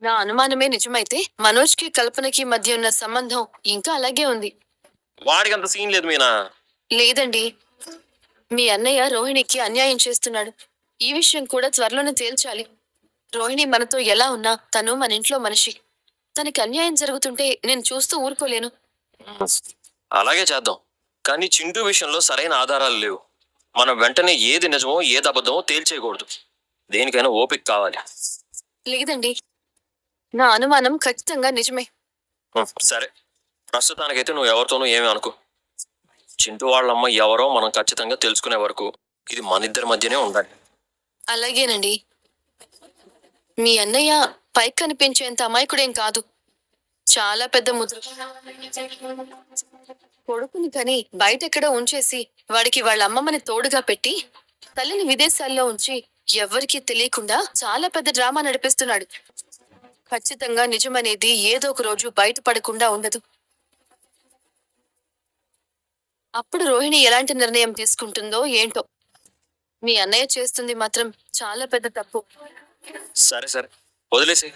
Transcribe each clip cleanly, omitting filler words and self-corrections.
నా అనుమానమే నిజమైతే మనోజ్కి కల్పనకి మధ్య ఉన్న సంబంధం ఇంకా అలాగే ఉంది. వాడికి అంత సీన్ లేదు మీనా. లేదండి, మీ అన్నయ్య రోహిణికి అన్యాయం చేస్తున్నాడు. ఈ విషయం కూడా త్వరలోనే తేల్చాలి. రోహిణి మనతో ఎలా ఉన్నా తను మన ఇంట్లో మనిషి. తనకి అన్యాయం జరుగుతుంటే నేను చూస్తూ ఊరుకోలేను. అలాగే చేద్దాం. కానీ చింటూ విషయంలో సరైన ఆధారాలు లేవు. మనం వెంటనే ఏది నిజమో ఏది అబద్ధమో తేల్చేయకూడదు. దేనికైనా ఓపిక కావాలి. లేదండి, నా అనుమానం ఖచ్చితంగా నిజమే. సరే, ప్రస్తుతానికైతే నువ్వు ఎవరితోనూ ఏమీ అనుకో. చింటూ వాళ్ళమ్మ ఎవరో మనం ఖచ్చితంగా తెలుసుకునే వరకు ఇది మన ఇద్దరి మధ్యనే ఉండాలి. అలాగేనండి. మీ అన్నయ్య పైకి కనిపించేంత అమాయకుడేం కాదు. చాలా పెద్ద ముద్ర. కొడుకుని కని బయటెక్కడో ఉంచేసి వాడికి వాళ్ళ అమ్మమ్మని తోడుగా పెట్టి తల్లిని విదేశాల్లో ఉంచి ఎవ్వరికీ తెలియకుండా చాలా పెద్ద డ్రామా నడిపిస్తున్నాడు. ఖచ్చితంగా నిజమనేది ఏదో ఒక రోజు బయటపడకుండా ఉండదు. అప్పుడు రోహిణి ఎలాంటి నిర్ణయం తీసుకుంటుందో ఏంటో. మీ అన్నయ్య చేస్తుంది మాత్రం చాలా పెద్ద తప్పు. సరే సరే, వదిలేసి.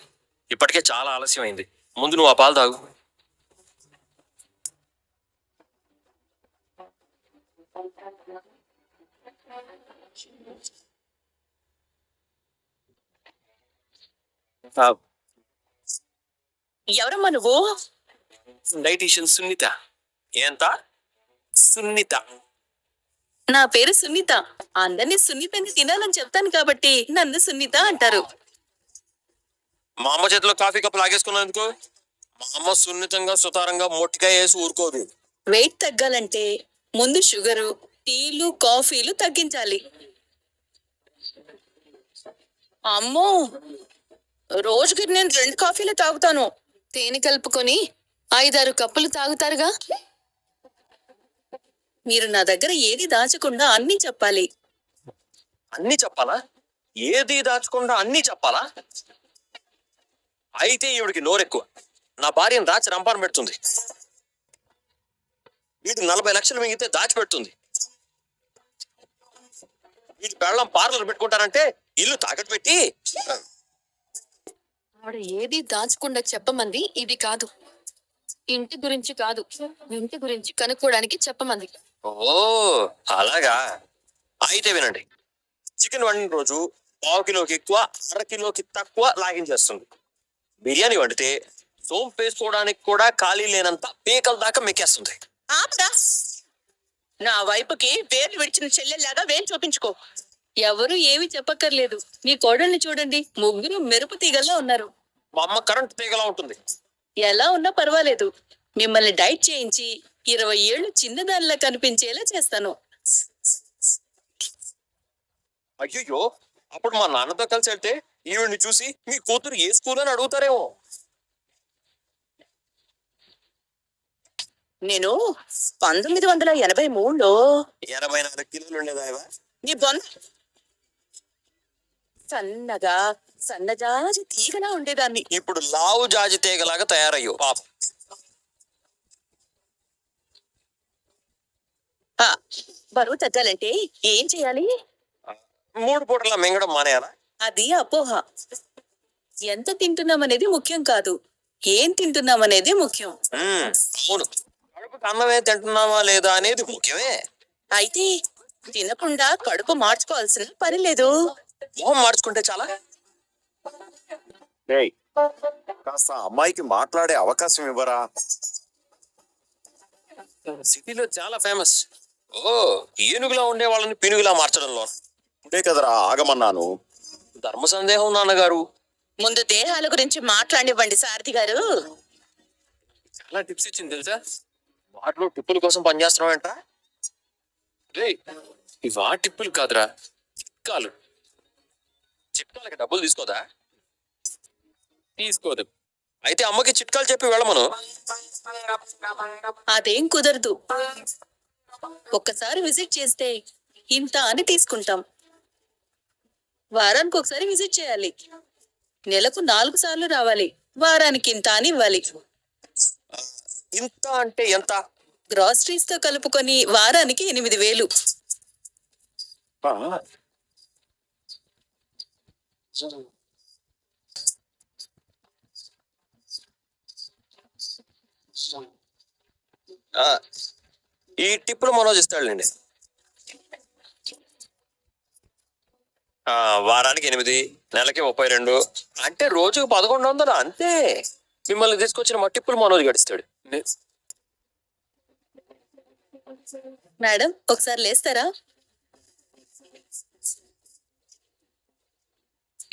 ఇప్పటికే చాలా ఆలస్యం అయింది. ముందు నువ్వు ఆ పాలు తాగు. ఎవరమ్మా నువ్వు? డైటీషియన్ సునీత. ఏంత సునీత? నా పేరు సునీత. అందరినీ సున్నితంగా తినాలని చెప్తాను కాబట్టి నన్ను సునీత అంటారు. మా అమ్మ చేతిలో కాఫీ కప్ లాగేసుకున్నందుకు మా అమ్మ సున్నితంగా సుతారంగా మొట్టికాయ వేసి ఊరుకోదు. వెయిట్ తగ్గాలంటే ముందు షుగరు, టీలు, కాఫీలు తగ్గించాలి. అమ్మో, రోజుకి నేను 2 కాఫీలు తాగుతాను. తేనె కలుపుకొని 5-6 కప్పులు తాగుతారుగా. మీరు నా దగ్గర ఏది దాచకుండా అన్నీ చెప్పాలి. అన్ని చెప్పాలా? ఏది దాచకుండా అన్ని చెప్పాలా? అయితే ఈవిడికి నోరెక్కువ. నా భార్యను దాచి రంపాన పెడుతుంది. వీడు 40 లక్షలు మిగితే దాచిపెడుతుంది. వీడి పెళ్ళం పార్లర్ పెట్టుకుంటారంటే ఇల్లు తాకట్టు పెట్టి. ఆవిడ ఏది దాచకుండా చెప్పమంది ఇది కాదు. ఇంటి గురించి కాదు, ఇంటి గురించి కనుక్కోవడానికి చెప్పమంది. ఓ అలాగా. అయితే వినండి. చికెన్ వండిన రోజు 1/2 కిలోకి ఎక్కువ, 1/2 కిలోకి తక్కువ లాగించేస్తుంది. బిర్యానీ వండితే సోంపు వేసుకోవడానికి కూడా ఖాళీ లేనంత పీకల దాకా మెక్కేస్తుంది. ఆపరా, నా వైపుకి వేలు విడిచిన చెల్లెల్లాగా వేలు చూపించుకో. ఎవరు ఏమి చెప్పక్కర్లేదు. మీ కోడల్ని చూడండి, ముగ్గురు మెరుపు తీగల్లో ఉన్నారు. మా అమ్మ కరెంట్ తీగలా ఉంటుంది. ఎలా ఉన్నా పర్వాలేదు, మిమ్మల్ని డైట్ చేయించి 20 ఏళ్ళు చిన్నదానిలా కనిపించేలా చేస్తాను. అయ్యో, అప్పుడు మా నాన్నతో కలిసి వెళ్తే ఈవిడ్ని చూసి మీ కూతురు ఏ స్కూల్ అని అడుగుతారేమో. నేను 1983లో 84 కిలోలు ఉండేదాయవా? నీ బొంద సన్నగా సన్నజాజి తీగలా ఉండేదాన్ని. ఇప్పుడు లావు జాజి తీగలాగా తయారయ్యో పాప. బరువు తగ్గాలంటే ఏం చేయాలి? 3 పూటలా మింగడం మానేయాలా? అది అపోహ. ఎంత తింటున్నామనేది ముఖ్యం కాదు, ఏం తింటున్నామనేది ముఖ్యం. అవును, కడుపుకి అన్నమే తింటున్నామా లేదా అనేది ముఖ్యమే. అయితే తినకుండా కడుపు మార్చుకోవాల్సిన పని లేదు. మొహం మార్చుకుంటే చాలా. కాస్త అమ్మాయికి మాట్లాడే అవకాశం ఇవ్వరా? సిటీలో చాలా ఫేమస్. ఓ, ఏనుగులా ఉండే వాళ్ళని పినుగులా మార్చడంలో. ఇదే కదరా ఆగమన్నాను. ధర్మ సందేహం నాన్నగారు. ముందు దేహాల గురించి మాట్లాడివ్వండి సారథి గారు. చాలా టిప్స్ ఇచ్చింది తెలుసా? వాటిలో టిప్పుల కోసం పనిచేస్తున్నావు ఏంట? రే, ఇవా టిప్పులు కాదురా, చిట్కాలు. చిట్కాలకి డబ్బులు తీసుకోదా? తీసుకోదు. అయితే అమ్మకి చిట్కాలు చెప్పి వెళ్ళమను. అదేం కుదరదు. ఒక్కసారి విజిట్ చేస్తే ఇంత అని తీసుకుంటాం. వారానికి ఒకసారి విజిట్ చేయాలి. నెలకు 4 సార్లు రావాలి. వారానికి ఇంత అని ఇవ్వాలి. ఇంత అంటే ఎంత? గ్రాసరీస్ తో కలుపుకొని వారానికి 8,000. ఆ, ఈ టిప్పులు మనోజ్ ఇస్తాడులేండి. వారానికి 8, నెలకి 32, అంటే రోజుకు 1100 అంతే. మిమ్మల్ని తీసుకొచ్చిన మా టిప్పులు మనోజ్ గడిస్తాడు. మేడం ఒకసారి లేస్తారా?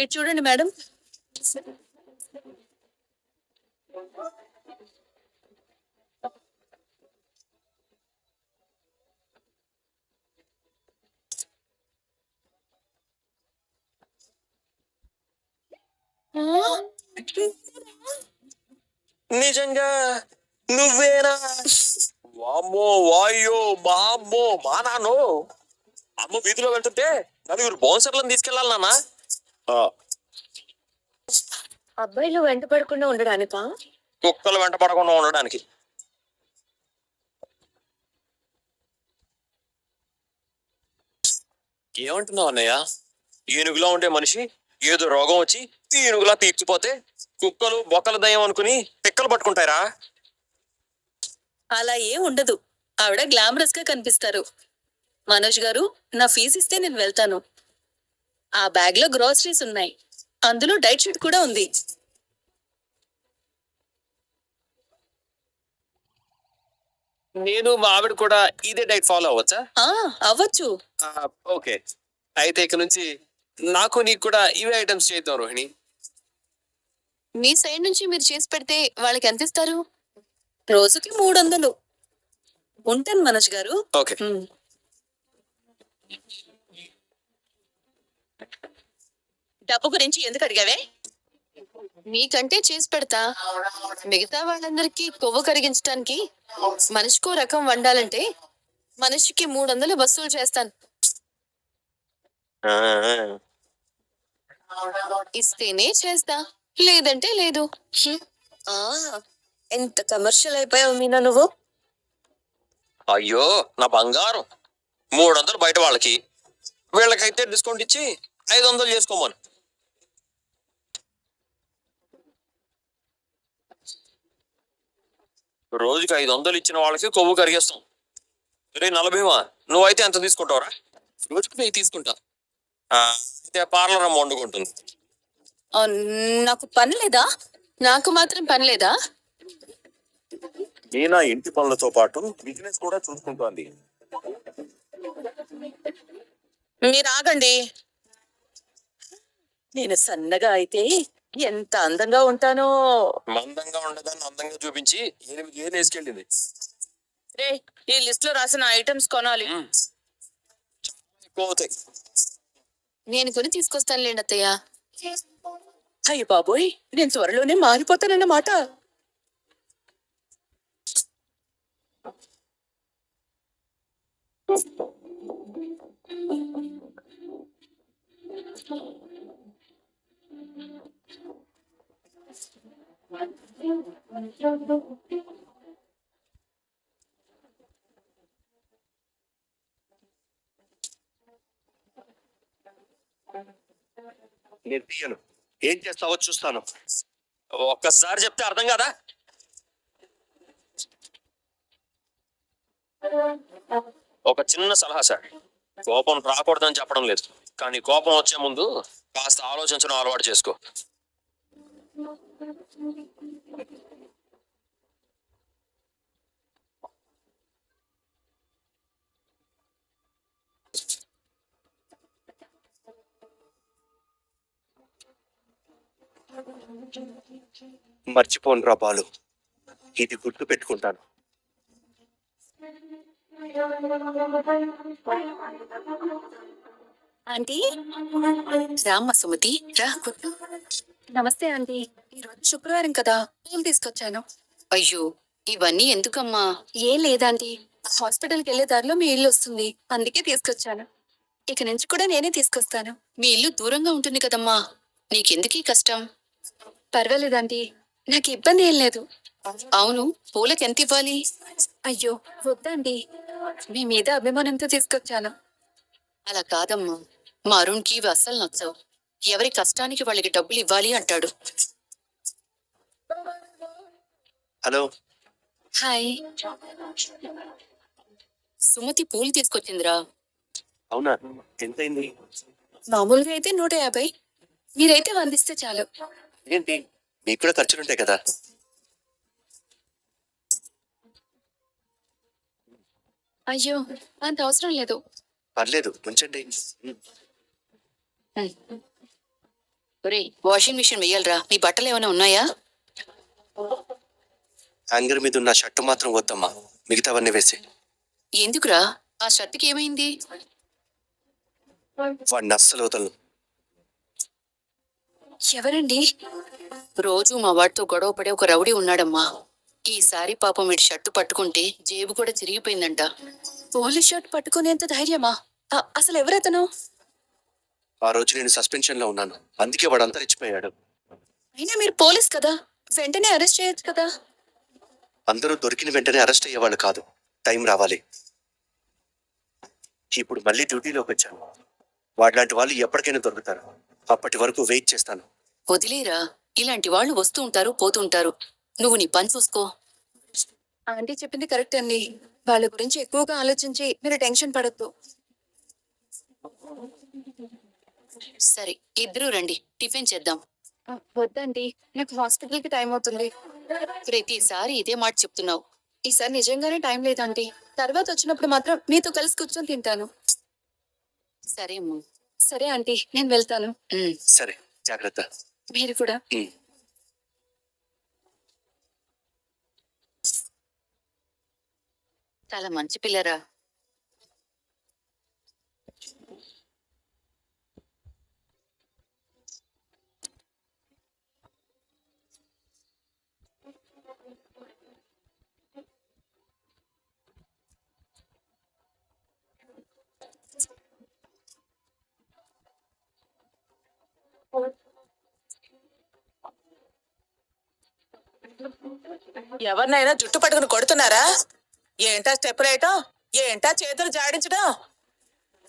ఇటు చూడండి మేడం. నిజంగా నువ్వేనా? వామ్మో వాయో మా అమ్మో మా నాన్నో. అమ్మ వీధిలో వెళ్తుంటే నలుగురు బౌన్సర్లను తీసుకెళ్ళాలి నాన్న. ఆ, అబ్బాయిలు వెంట పడకుండా ఉండడానికా? కుక్కలు వెంట పడకుండా ఉండడానికి. ఏమంటున్నావు అన్నయ్య? ఏనుగులా ఉండే మనిషి ఏదో రోగం వచ్చి ఏనుగులా పీక్చిపోతే కుక్కలు బొక్కల దయ్యం అనుకుని పిక్కలు పట్టుకుంటారా? అలా ఏం ఉండదు. ఆవిడ గ్లామరస్ గా కనిపిస్తారు. మనోజ్ గారు, నా ఫీజు ఇస్తే నేను వెళ్తాను. ఆ బ్యాగ్ లో గ్రోసరీస్ ఉన్నాయి, అందులో డైట్ షీట్ కూడా ఉంది. నేను మా ఆవిడ కూడా ఇదే డైట్ ఫాలో అవ్వచ్చా? అవ్వచ్చు. ఓకే, అయితే ఇక నుంచి నాకు నీకు కూడా ఇవే ఐటమ్స్ చేద్దాం రోహిణి. మీ సైడ్ నుంచి మీరు చేసి పెడితే వాళ్ళకి ఎంత ఇస్తారు? రోజుకి 300. ఉంటాను మనోజ్ గారు. ఓకే. డబ్బు గురించి ఎందుకు అడిగావే? మీకంటే చేసి పెడతా. మిగతా వాళ్ళందరికీ కొవ్వు కరిగించడానికి మనిషికో రకం వండాలంటే మనిషికి 300 వసూలు చేస్తాను. ఆ, ఇస్తేనే చేస్తా, లేదంటే లేదు. ఎంత కమర్షియల్ అయిపోయావు మీనా నువ్వు. అయ్యో నా బంగారం. 300 బయట వాళ్ళకి, వీళ్ళకైతే డిస్కౌంట్ ఇచ్చి 500 చేసుకోమను. రోజుకి 500 ఇచ్చిన వాళ్ళకి కొవ్వు కరిగేస్తాం. రే 40, నువ్వైతే ఎంత తీసుకుంటావురా? రోజుకు 1000 తీసుకుంటా. అయితే పార్లర్ అమ్మ వండుకుంటుంది. నాకు పని లేదా? నాకు మాత్రం పని లేదా? మీనా ఇంటి పనులతో పాటు బిజినెస్ కూడా చూసుకుంటోంది. మీరు ఆగండి. నేను సన్నగా అయితే ఎంత అందంగా ఉంటానో. మందంగా ఉండదాన్ని అందంగా చూపించి 8 ఏళ్ళు వేసుకెళ్ళింది. రే, ఈ లిస్ట్ లో రాసిన ఐటమ్స్ కొనాలి. ఎక్కువ అవుతాయి. నేను కొని తీసుకొస్తానులేండి అత్తయ్య. అయ్య బాబోయ్, నేను త్వరలోనే మారిపోతానన్నమాట. నేను తీయను. ఏం చేస్తావో చూస్తాను. ఒక్కసారి చెప్తే అర్థం కాదా? ఒక చిన్న సలహా సార్, కోపం రాకూడదని చెప్పడం లేదు, కానీ కోపం వచ్చే ముందు కాస్త ఆలోచించడం అలవాటు చేసుకో. మర్చిపోను రా బాలు, ఇది గుర్తు పెట్టుకుంటాను. ఆంటీ, రామ్మ సుమతి, రా కూర్చో. నమస్తే ఆంటీ. ఈరోజు శుక్రవారం కదా, పూలు తీసుకొచ్చాను. అయ్యో, ఇవన్నీ ఎందుకమ్మా? ఏం లేదాంటీ, హాస్పిటల్కి వెళ్లే దారిలో మీ ఇల్లు వస్తుంది, అందుకే తీసుకొచ్చాను. ఇక నుంచి కూడా నేనే తీసుకొస్తాను. మీ ఇల్లు దూరంగా ఉంటుంది కదమ్మా, నీకెందుకీ కష్టం? పర్వాలేదంటీ, నాకు ఇబ్బంది ఏం లేదు. అవును, పూలకి ఎంత ఇవ్వాలి? అయ్యో వద్దండి, మీ మీద అభిమానంతో తీసుకొచ్చాను. అలా కాదమ్మా, మా అరుణ్కి ఇవి అస్సలు నచ్చవు. ఎవరి కష్టానికి వాళ్ళకి డబ్బులు ఇవ్వాలి అంటాడు. Hello, hi. సుమతి పూలు తీసుకొచ్చిందిరా. అవునా, ఎంతైంది? మామూలుగా అయితే 150. మీరైతే 100 ఇస్తే చాలు. ఏంటి, మీకు కూడా ఖర్చులుంటాయి కదా. అయ్యో, అంత అవసరం లేదు. పర్లేదు, ఉంచండి. ఒరేయ్, వాషింగ్ మిషన్ వెయ్యాలరా. నీ బట్టలు ఏమైనా ఉన్నాయా? హ్యాంగర్ మీద ఉన్న షర్టు మాత్రం వద్దమ్మా, మిగతావన్నీ వేసి. ఎందుకురా? ఆ షర్ట్కి ఏమైంది? వాడిని అస్సలు వదలను. ఎవరండి? రోజు మా వాడితో గొడవ పడే ఒక రౌడీ ఉన్నాడమ్మా. ఈసారి పాపం వీడి షర్టు పట్టుకుంటే జేబు కూడా చిరిగిపోయిందంట. Police shirt పట్టుకునేంత ధైర్యమా? అసలు ఎవరతను? ఆ రోజు నేను సస్పెన్షన్ లో ఉన్నాను, అందుకే వాడు అంతరించిపోయాడు. అయినా మీరు పోలీస్ కదా, వెంటనే అరెస్ట్ చేయొచ్చు కదా. అందరూ దొరికిన వెంటనే అరెస్ట్ అయ్యేవాళ్ళు కాదు, టైం రావాలి. ఇప్పుడు మళ్ళీ డ్యూటీలోకి వచ్చాను. వాడిలాంటి వాళ్ళు ఎప్పటికైనా దొరుకుతారు, అప్పటి వరకు వెయిట్ చేస్తాను. వదిలేరా, ఇలాంటి వాళ్ళు వస్తూ ఉంటారు పోతూ ఉంటారు. నువ్వు నీ పని చూసుకో. ఆంటీ చెప్పింది కరెక్ట్ అండి. వాళ్ళ గురించి ఎక్కువగా ఆలోచించి మీరు టెన్షన్ పడద్దు. సరే, ఇద్దరూ రండి, టిఫిన్ చేద్దాం. వద్దండి, నాకు హాస్పిటల్ కి టైం అవుతుంది. ప్రతిసారి ఇదే మాట చెప్తున్నావు. ఈసారి నిజంగానే టైం లేదండి. తర్వాత వచ్చినప్పుడు మాత్రం మీతో కలిసి కూర్చొని తింటాను. సరే అమ్మా. సరే ఆంటీ, నేను వెళ్తాను. సరే, జాగ్రత్త. మీరు కూడా. చాలా మంచి పిల్లరా. ఎవరినైనా జుట్టు పట్టుకుని కొడుతున్నారా? ఏంటా స్టెప్ రేయటం? ఏంటా చేతులు జాడించడం?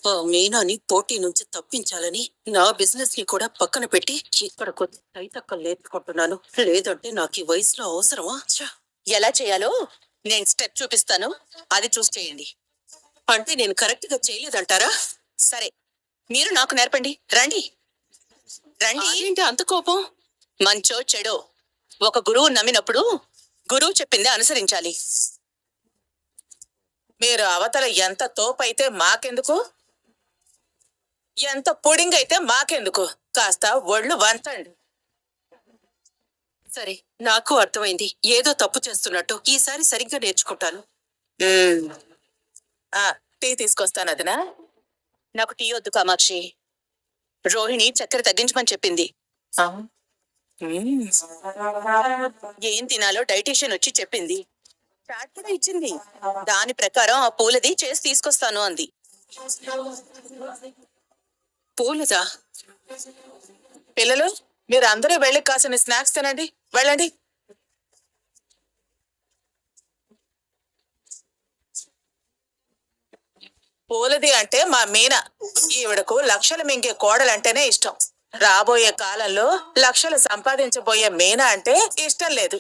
ఆ మీనాని పోటీ నుంచి తప్పించాలని నా బిజినెస్ ని కూడా పక్కన పెట్టి ఇక్కడ కొద్ది తైతక్కలు నేర్చుకుంటున్నాను. లేదంటే నాకు ఈ వయసులో అవసరమా? ఎలా చేయాలో నేను స్టెప్ చూపిస్తాను, అది చూసి చేయండి. అంటే నేను కరెక్ట్ గా చేయలేదంటారా? సరే, మీరు నాకు నేర్పండి. రండి రండి. ఏంటి అంత కోపం? మంచో చెడో ఒక గురువు నమ్మినప్పుడు గురువు చెప్పిందే అనుసరించాలి. మీరు అవతల ఎంత తోపైతే మాకెందుకు, ఎంత పుడింగ్ అయితే మాకెందుకు, కాస్త ఒళ్ళు వంచండి. సరే, నాకు అర్థమైంది. ఏదో తప్పు చేస్తున్నట్టు. ఈసారి సరిగ్గా నేర్చుకుంటాను. టీ తీసుకొస్తాను అదినా. నాకు టీ వద్దు కామాక్షి. రోహిణి చక్కెర తగ్గించమని చెప్పింది. ఏం తినాలో డైటీషియన్ వచ్చి చెప్పింది. చాట్ కూడా ఇచ్చింది. దాని ప్రకారం ఆ పూలది చేసి తీసుకొస్తాను అంది. పూలదా? పిల్లలు, మీరు అందరూ వెళ్ళి కాసిన స్నాక్స్ తినండి, వెళ్ళండి. పూలది అంటే మా మీనా. ఈవిడకు లక్షలు మింగే కోడలంటేనే ఇష్టం. రాబోయే కాలంలో లక్షలు సంపాదించబోయే మీనా అంటే ఇష్టం లేదు.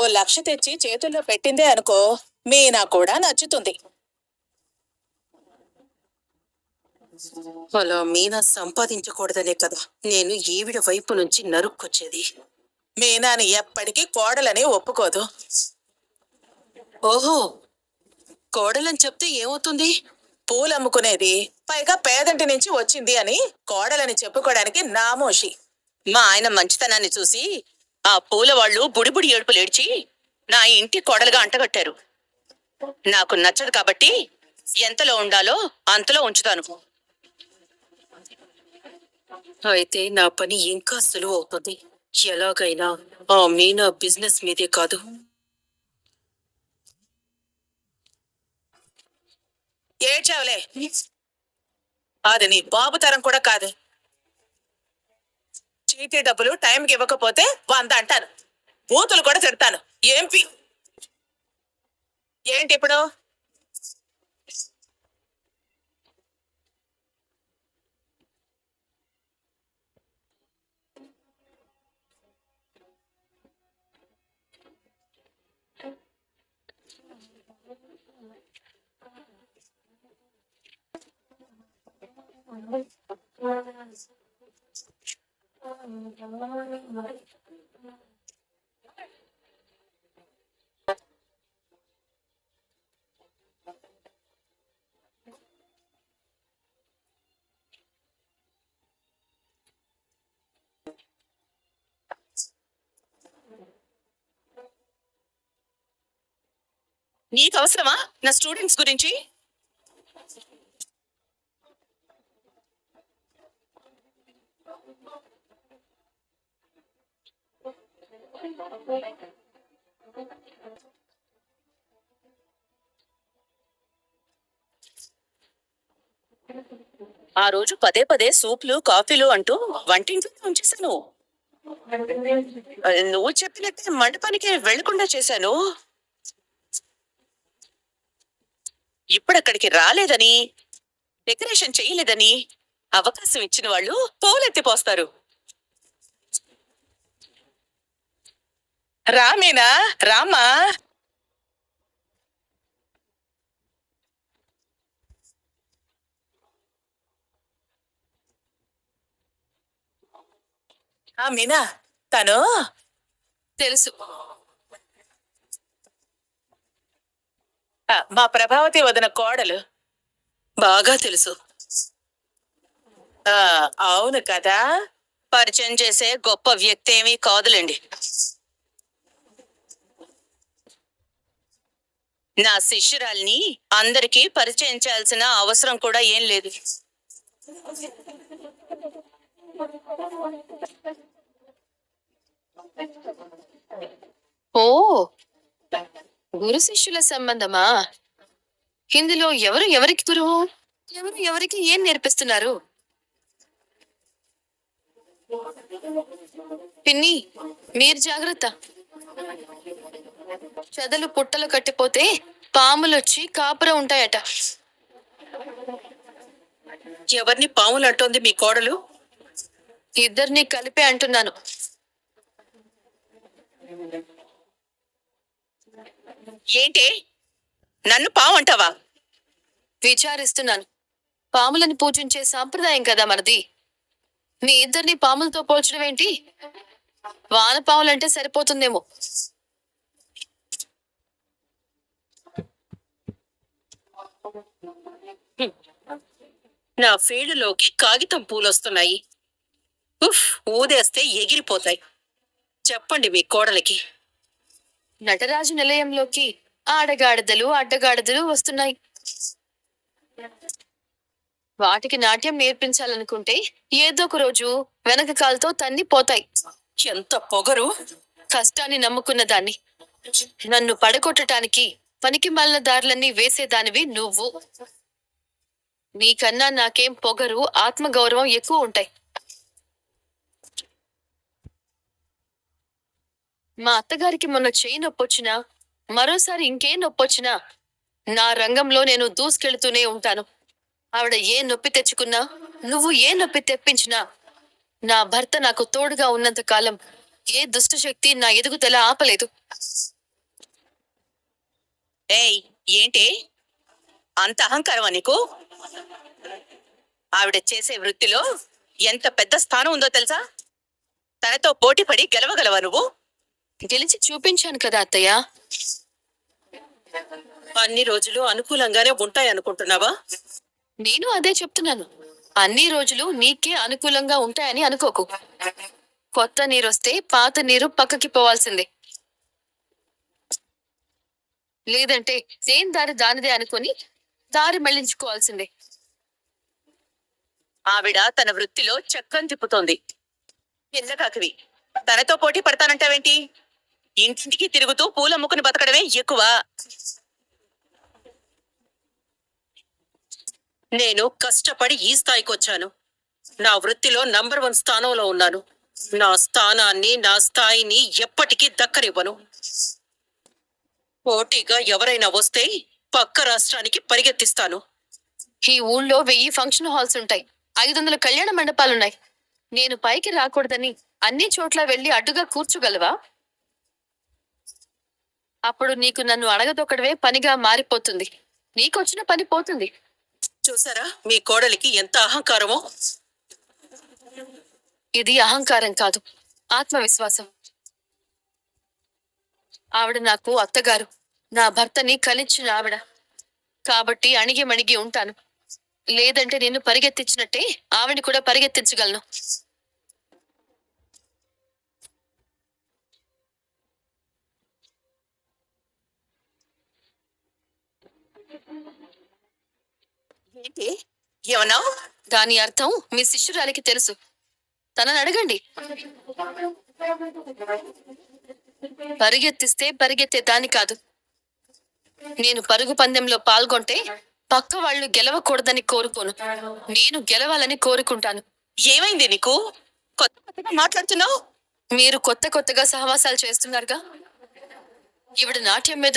ఓ 1,00,000 తెచ్చి చేతుల్లో పెట్టిందే అనుకో, మీనా కూడా నచ్చుతుంది. అలా మీనా సంపాదించకూడదనే కదా నేను ఈవిడ వైపు నుంచి నరుక్కొచ్చేది. మీనాని ఎప్పటికీ కోడలని ఒప్పుకోదు. ఓహో, కోడలని చెప్తే ఏమవుతుంది? పూలమ్ముకునేది, పైగా పేదంటి నుంచి వచ్చింది అని కోడలని చెప్పుకోవడానికి నామోషి. మా ఆయన మంచితనాన్ని చూసి ఆ పూల వాళ్ళు బుడిబుడి ఏడుపులు ఏడ్చి నా ఇంటి కోడలుగా అంటగట్టారు. నాకు నచ్చదు కాబట్టి ఎంతలో ఉండాలో అంతలో ఉంచుతాను. అయితే నా పని ఇంకా సులువు అవుతుంది. ఎలాగైనా ఆ మీనా బిజినెస్ మీదే కాదు, ఏడ్చావులే, అది నీ బాబు తరం కూడా కాదు. చీటీ డబ్బులు టైంకి ఇవ్వకపోతే 100 అంటాను, బూతులు కూడా తిడతాను. ఏంటి ఇప్పుడు? నీకు అవసరమా నా స్టూడెంట్స్ గురించి? ఆ రోజు పదే పదే సూప్లు కాఫీలు అంటూ వంటింట్లో ఉంచేశాను. నువ్వు చెప్పినట్టే మండపానికి వెళ్లకుండా చేశాను. ఇప్పుడక్కడికి రాలేదని, డెకరేషన్ చేయలేదని అవకాశం ఇచ్చిన వాళ్ళు పోలెత్తిపోస్తారు. రామేనా? రామా. మీనా తను తెలుసు. మా ప్రభావతి వదిన కోడలు. బాగా తెలుసు. అవును కదా. పరిచయం చేసే గొప్ప వ్యక్తి ఏమీ కాదులేండి. నా శిష్యురాల్ని అందరికీ పరిచయం చేయాల్సిన అవసరం కూడా ఏం లేదు. ఓ, గురు శిష్యుల సంబంధమా? ఇందులో ఎవరు ఎవరికి గురువు, ఎవరు ఎవరికి ఏం నేర్పిస్తున్నారు? పిన్ని, మీరు జాగ్రత్త. చెదలు పుట్టలు కట్టిపోతే పాములొచ్చి కాపురం ఉంటాయట. ఎవరిని పాములు అంటోంది మీ కోడలు? ఇద్దరిని కలిపే అంటున్నాను. ఏంటి నన్ను పావు అంటావా? విచారిస్తున్నాను. పాములని పూజించే సాంప్రదాయం కదా మనది. మీ ఇద్దరిని పాములతో పోల్చడం ఏంటి? వానపాములంటే సరిపోతుందేమో. నా ఫీల్డ్లోకి కాగితం పూలొస్తున్నాయి. ఉఫ్, ఊదేస్తే ఎగిరిపోతాయి. చెప్పండి మీ కోడలికి. నటరాజు నిలయంలోకి ఆడగాడిదలు అడ్డగాడిదలు వస్తున్నాయి. వాటికి నాట్యం నేర్పించాలనుకుంటే ఏదో ఒక రోజు వెనక కాలుతో తన్ని పోతాయి. ఎంత పొగరు! కష్టాన్ని నమ్ముకున్న దాన్ని నన్ను పడగొట్టడానికి పనికి మాలిన దారులన్నీ వేసేదానివి నువ్వు. నీకన్నా నాకేం పొగరు, ఆత్మగౌరవం ఎక్కువ ఉంటాయి. మా అత్తగారికి మొన్న చెయ్యి నొప్పొచ్చినా, మరోసారి ఇంకే నొప్పొచ్చినా నా రంగంలో నేను దూసుకెళ్తూనే ఉంటాను. ఆవిడ ఏ నొప్పి తెచ్చుకున్నా, నువ్వు ఏ నొప్పి తెప్పించినా, నా భర్త నాకు తోడుగా ఉన్నంత కాలం ఏ దుష్టశక్తి నా ఎదుగుదల ఆపలేదు. ఏయ్, ఏంటి అంత అహంకారమా నీకు? ఆవిడ చేసే వృత్తిలో ఎంత పెద్ద స్థానం ఉందో తెలుసా? తనతో పోటీపడి గెలవగలవా నువ్వు? గెలిచి చూపించాను కదా అత్తయ్య. అన్ని రోజులు అనుకూలంగానే ఉంటాయనుకుంటున్నావా? నేను అదే చెప్తున్నాను. అన్ని రోజులు నీకే అనుకూలంగా ఉంటాయని అనుకోకు. కొత్త నీరొస్తే పాత నీరు పక్కకి పోవాల్సిందే. లేదంటే దేని దారి దానిదే అనుకొని దారి మళ్లించుకోవాల్సిందే. ఆవిడ తన వృత్తిలో చక్రం తిప్పుతోంది. పిల్లకాకివి తనతో పోటీ పడతానంటావేంటి? ఇంటింటికి తిరుగుతూ పూలమ్ముకుని బతకడమే ఎక్కువ. నేను కష్టపడి ఈ స్థాయికి వచ్చాను. నా వృత్తిలో నంబర్ 1 స్థానంలో ఉన్నాను. నా స్థానాన్ని, నా స్థాయిని ఎప్పటికీ దక్కనివ్వను. పోటీగా ఎవరైనా వస్తే పక్క రాష్ట్రానికి పరిగెత్తిస్తాను. ఈ ఊళ్ళో 1000 ఫంక్షన్ హాల్స్ ఉంటాయి, 500 కళ్యాణ మండపాలున్నాయి. నేను పైకి రాకూడదని అన్ని చోట్ల వెళ్లి అడ్డుగా కూర్చోగలవా? అప్పుడు నీకు నన్ను అడగదొక్కడవే పనిగా మారిపోతుంది. నీకొచ్చిన పని పోతుంది. చూసారా మీ కోడలికి ఎంత అహంకారమో? ఇది అహంకారం కాదు, ఆత్మవిశ్వాసం. ఆవిడ నాకు అత్తగారు, నా భర్తని కలిచిన ఆవిడ. కాబట్టి అణిగి మణిగి ఉంటాను. లేదంటే నిన్ను పరిగెత్తించినట్టే ఆవిడని కూడా పరిగెత్తించగలను. ఏంటి ఏమన్నావు? దాని అర్థం మీ శిష్యురాలికి తెలుసు. తనని అడగండి. పరిగెత్తిస్తే పరిగెత్తే దాని కాదు. నేను పరుగు పందెంలో పాల్గొంటే పక్క వాళ్ళు గెలవకూడదని కోరుకోను, నేను గెలవాలని కోరుకుంటాను. ఏమైంది నీకు? కొత్తగా మాట్లాడుతున్నావు. మీరు కొత్తగా సహవాసాలు చేస్తున్నారుగా. ఈవిడ నాట్యం మీద